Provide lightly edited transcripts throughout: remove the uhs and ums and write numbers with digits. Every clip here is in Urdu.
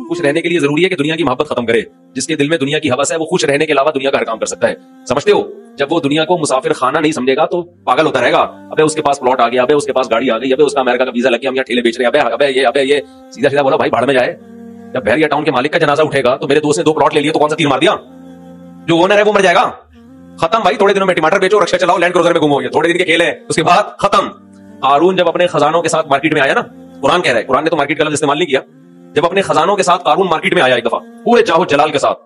خوش رہنے کے لیے ضروری ہے کہ دنیا کی محبت ختم کرے. جس کے دل میں دنیا کی ہوس ہے وہ خوش رہنے کے علاوہ دنیا کا ہر کام کر سکتا ہے. سمجھتے ہو؟ جب وہ دنیا کو مسافر خانہ نہیں سمجھے گا تو پاگل ہوتا رہے گا. ابے اس کے پاس پلاٹ آ گیا, ابے اس کے پاس گاڑی آ گئی, ابے اس کا امریکہ کا ویزا لگ گیا, ہم یہاں ٹھیلے بیچ رہے ہیں, ابے یہ سیدھا سیدھا بولا بھائی بھاڑ میں جائے. جب بحریہ ٹاؤن کے مالک کا جنازہ اٹھے گا تو میرے دوست نے 2 پلاٹ لے لیے تو کون سا تیر مار دیا؟ جو اونر ہے وہ مر جائے گا. ختم بھائی. تھوڑے دنوں میں ٹماٹر بیچو, رکشا چلاؤ, لینڈ کروزر میں گھومو, یہ تھوڑے دن کے کھیل ہیں, اس کے بعد ختم. قارون جب اپنے خزانوں کے ساتھ مارکیٹ میں آیا نا, قرآن کہہ رہا ہے, قرآن نے تو مارکیٹ کا لفظ استعمال نہیں کیا, جب اپنے خزانوں کے ساتھ قارون مارکیٹ میں آیا ایک دفعہ پورے چاہو جلال کے ساتھ,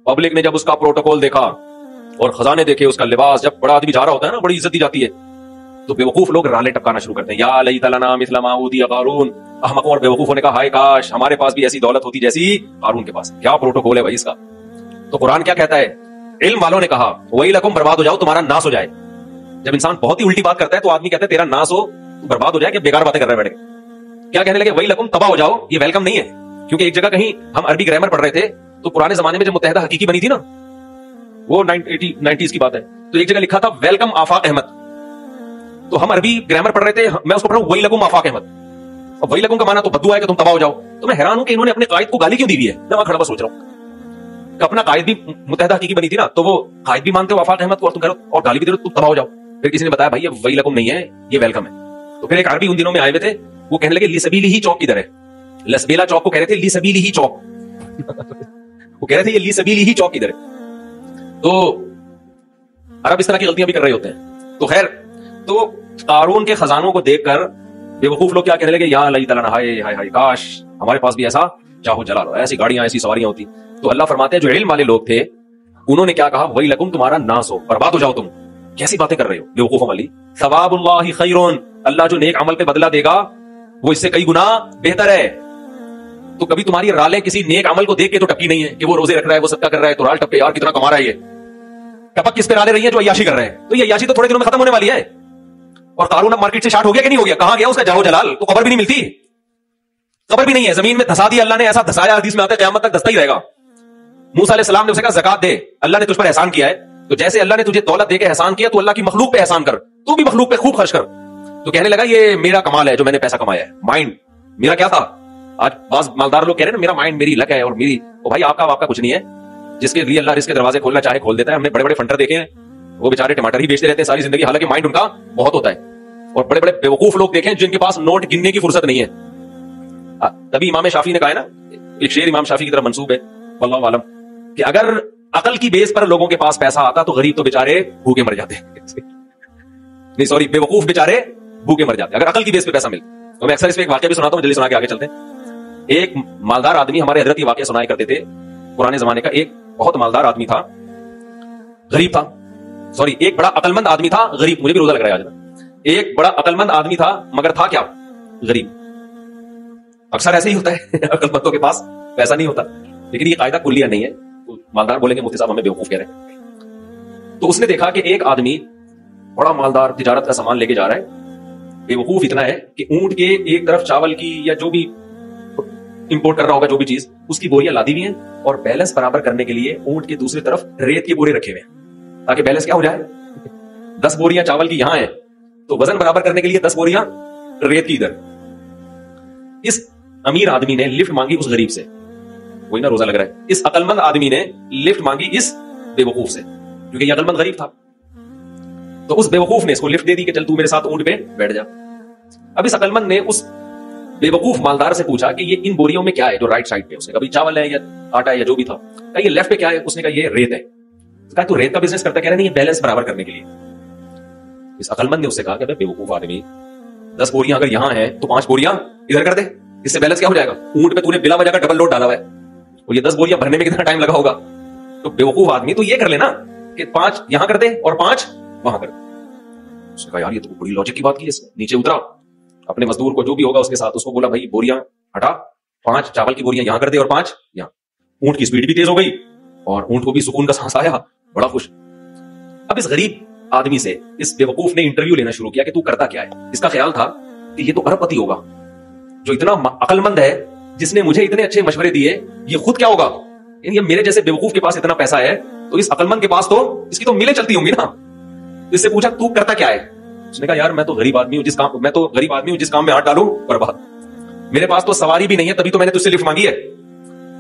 پبلک نے جب اس کا پروٹوکول دیکھا اور خزانے دیکھے, اس کا لباس, جب بڑا آدمی جا رہا ہوتا ہے نا بڑی عزت دی جاتی ہے, تو بیوقوف لوگ رالے ٹپکانا شروع کرتے ہیں. یا لیت لنا مثل ما اوتی قارون. احمقوں اور بیوقوفوں نے کہا ہائے کاش ہمارے پاس بھی ایسی دولت ہوتی جیسی قارون کے پاس. کیا پروٹوکول ہے بھائی اس کا. تو قرآن کیا کہتا ہے؟ علم والوں نے کہا ویلکم, برباد ہو جاؤ, تمہارا ناس ہو جائے. جب انسان بہت ہی الٹی بات کرتا ہے تو آدمی کہتا ہے تیرا ناس ہو, برباد ہو جائے, کہ بیکار باتیں کر رہے بیٹھے. کیا کہنے لگے؟ ویلکم, تباہ ہو جاؤ. یہ ویلکم نہیں ہے, کیونکہ ایک جگہ کہیں ہم عربی گرامر پڑھ رہے تھے تو پرانے زمانے میں جب متحدہ حقیقی بنی تھی نا, وہ 90s کی بات ہے, تو ایک جگہ لکھا تھا ویلکم آفاق احمد. تو ہم عربی گرامر پڑھ رہے تھے, میں اس کو پڑھا ہوں ویلکم آفاق احمد. اب ویلکم کا معنی تو بددعا ہے کہ تم تباہ ہو جاؤ. تو میں حیران ہوں کہ انہوں نے اپنے قائد کو گالی کیوں دی ہے. میں وہاں کھڑا سوچ رہا ہوں کہ اپنا قائد بھی متحدہ حقیقی بنی تھی نا, تو وہ قائد بھی مانتے ہو آفاق احمد کو, اور تم کہہ رہے ہو اور گالی بھی دے رہے ہو, تم تباہ ہو جاؤ. پھر کسی نے بتایا بھائی یہ ویلکم نہیں ہے, یہ ویلکم ہے. تو پھر ایک عربی ان دنوں میں آئے ہوئے تھے, وہ کہنے لگے لیسبیلی ہی چوک کدھر ہے. لسبیلا چوک کو کہہ رہے تھے لیسبیلی ہی چوک. وہ کہہ رہے تھے یہ لیسبیلی ہی چوک کدھر ہے. تو عرب اس طرح کی غلطیاں بھی کر رہے ہوتے ہیں. تو خیر, تو قارون کے خزانوں کو دیکھ کر بیوقوف لوگ کیا کہنے لگے, یا اللہ تعالیٰ ہائے ہائے ہائے کاش ہمارے پاس بھی ایسا چاہو جلال ہو, ایسی گاڑیاں ایسی سواریاں ہوتی. تو اللہ فرماتے ہیں جو علم والے لوگ تھے انہوں نے کیا کہا, ویلکم, تمہارا ناس ہو, برباد ہو جاؤ تم. کیسی باتیں کر رہے ہو بیوقوفوں والی. ثواب اللہ خیرون, اللہ جو نیک عمل پہ بدلہ دے گا وہ اس سے کئی گنا بہتر ہے. تو کبھی تمہاری رالیں کسی نیک عمل کو دیکھ کے تو ٹپکی نہیں ہے کہ وہ روزے رکھ رہا ہے, وہ صدقہ کر رہا ہے, تو رال ٹپکے یار کتنا کما رہا ہے. یہ ٹپک کس پہ رالے رہی ہیں؟ جو عیاشی کر رہے ہیں. تو یہ عیاشی تو تھوڑے دنوں میں ختم ہونے والی ہے. اور قارون اب مارکیٹ سے شارٹ ہو گیا کہ نہیں ہو گیا؟ کہاں گیا اس کا جاہو جلال؟ تو قبر بھی نہیں ملتی, قبر بھی نہیں ہے, زمین میں دھسا دیا اللہ نے, ایسا دھسایا حدیث میں آتا ہے قیامت تک دھستا ہی رہے گا. موسیٰ علیہ السلام نے اسے کہا زکات دے, اللہ نے تجھ پر احسان کیا ہے, تو جیسے اللہ نے تجھے دولت دے کے احسان کیا تو اللہ کی مخلوق پہ احسان کر, تو بھی مخلوق پہ خوب خرچ کر. تو کہنے لگا یہ میرا کمال ہے جو میں نے پیسہ کمایا ہے, مائنڈ میرا کیا تھا. آج بعض مالدار لوگ کہہ رہے ہیں میرا مائنڈ میری لک ہے اور میری, او بھائی آپ کا کچھ نہیں ہے. جس کے لیے اللہ رزق کے دروازے کھولنا چاہے کھول دیتا ہے. ہم نے بڑے بڑے فنٹر دیکھے ہیں, وہ بیچارے ٹماٹر ہی بیچتے رہتے ہیں ساری زندگی, حالانکہ مائنڈ ان کا بہت ہوتا ہے. اور بڑے بڑے بیوقوف لوگ دیکھیں جن کے پاس نوٹ گننے کی فرصت نہیں ہے. تبھی امام شافعی نے کہا ہے نا, ایک شعر امام شافعی کی طرف منسوب ہے واللہ عالم, کہ اگر عقل کی بیس پر لوگوں کے پاس پیسہ آتا تو غریب تو بیچارے بھوکے مر جاتے. نہیں سوری, بیوقوف بیچارے بھوکے مر جاتے اگر عقل کی بیس پہ پیسہ ملتا. تو میں اکثر اس پہ ایک واقعہ بھی سناتا ہوں, جلدی سنا کے آگے چلتے ہیں. ایک مالدار آدمی, ہمارے حضرت یہ واقعہ سنایا کرتے تھے پرانے زمانے کا, ایک بہت مالدار آدمی تھا, غریب تھا. سوری, ایک بڑا عقل مند آدمی تھا, غریب. مجھے بھی روزہ لگ رہا ہے آج. ایک بڑا عقل مند آدمی تھا مگر تھا کیا, غریب. اکثر ایسے ہی ہوتا ہے, عقل مندوں کے پاس پیسہ نہیں ہوتا. لیکن یہ قاعدہ کلیہ نہیں ہے. مالدار بولیں گے مفتی صاحب ہمیں بیوقوف کہہ رہے ہیں. تو اس نے دیکھا کہ ایک آدمی بڑا مالدار تجارت کا سامان لے کے جا رہا ہے. بیوقوف اتنا ہے کہ اونٹ کے ایک طرف چاول کی یا جو بھی امپورٹ کر رہا ہوگا جو بھی چیز, اس کی بوریاں لادی ہوئی ہیں, اور بیلنس برابر کرنے کے لیے اونٹ کی دوسری طرف ریت کے بورے رکھے ہوئے ہیں تاکہ بیلنس کیا ہو جائے. 10 بوریاں چاول کی یہاں ہیں تو وزن برابر کرنے کے لیے 10 بوریاں ریت کی ادھر. اس امیر آدمی نے لفٹ مانگی اس غریب سے, وہی نا روزہ لگ رہا ہے. اس عقل مند آدمی نے لفٹ مانگی اس بے وقوف سے, کیونکہ یہ عقل مند غریب تھا. تو اس بے وقوف نے اس کو لفٹ دے دی کہ چل تو میرے ساتھ اونٹ پہ بیٹھ جا. اب اس عقل مند نے اس بے وقوف مالدار سے پوچھا کہ یہ ان بوریوں میں کیا ہے جو رائٹ سائڈ پہ, اس نے کہا چاول ہے یا آٹا ہے یا جو بھی تھا. کہا یہ لیفٹ پہ کیا ہے, اس نے کہا یہ ریت ہے. کہا تو ریت کا بزنس کرتا, کہہ رہا نہیں یہ بیلنس برابر کرنے کے لیے. اس عقل مند نے اس سے کہا کہ بے وقوف آدمی 10 بوریاں اگر یہاں ہیں تو 5 بوریاں ادھر کر دے, اس سے بیلنس کیا ہو جائے گا. اونٹ پہ تو نے بلا وجہ کا ڈبل لوڈ ڈالا ہوا ہے, اور یہ 10 بوریاں بھرنے میں کتنا ٹائم لگا ہوگا. تو بے وقوف آدمی تو یہ کر لینا کہ 5 یہاں کر دے اور 5 وہاں کر دے. اس نے کہا یار یہ تو بڑی لاجک کی بات کی. اس نے نیچے اترا, اپنے مزدور کو جو بھی ہوگا اس کے ساتھ اس کو بولا بھائی بوریاں ہٹا, 5 چاول کی بوریاں یہاں کر دے اور 5 یہاں. اونٹ کی سپیڈ بھی تیز ہو گئی اور اونٹ کو بھی سکون کا سانس آیا, بڑا خوش. اب اس غریب آدمی سے اس بے وقوف نے انٹرویو لینا شروع کیا کہ تو کرتا کیا ہے. اس کا خیال تھا کہ یہ تو ارب پتی ہوگا جو اتنا عقل مند ہے, جس نے مجھے اتنے اچھے مشورے دیے, یہ خود کیا ہوگا. یعنی میرے جیسے بے وقوف کے پاس اتنا پیسہ ہے تو اس عقل مند کے پاس تو اس کی تو میلیں چلتی ہوں گی نا. اس سے پوچھا تو کرتا کیا ہے. اس نے کہا یار میں تو غریب آدمی ہوں, جس کام میں ہاتھ ڈالوں برباد. میرے پاس تو سواری بھی نہیں ہے, تبھی تو میں نے تجھ سے لفٹ مانگی ہے.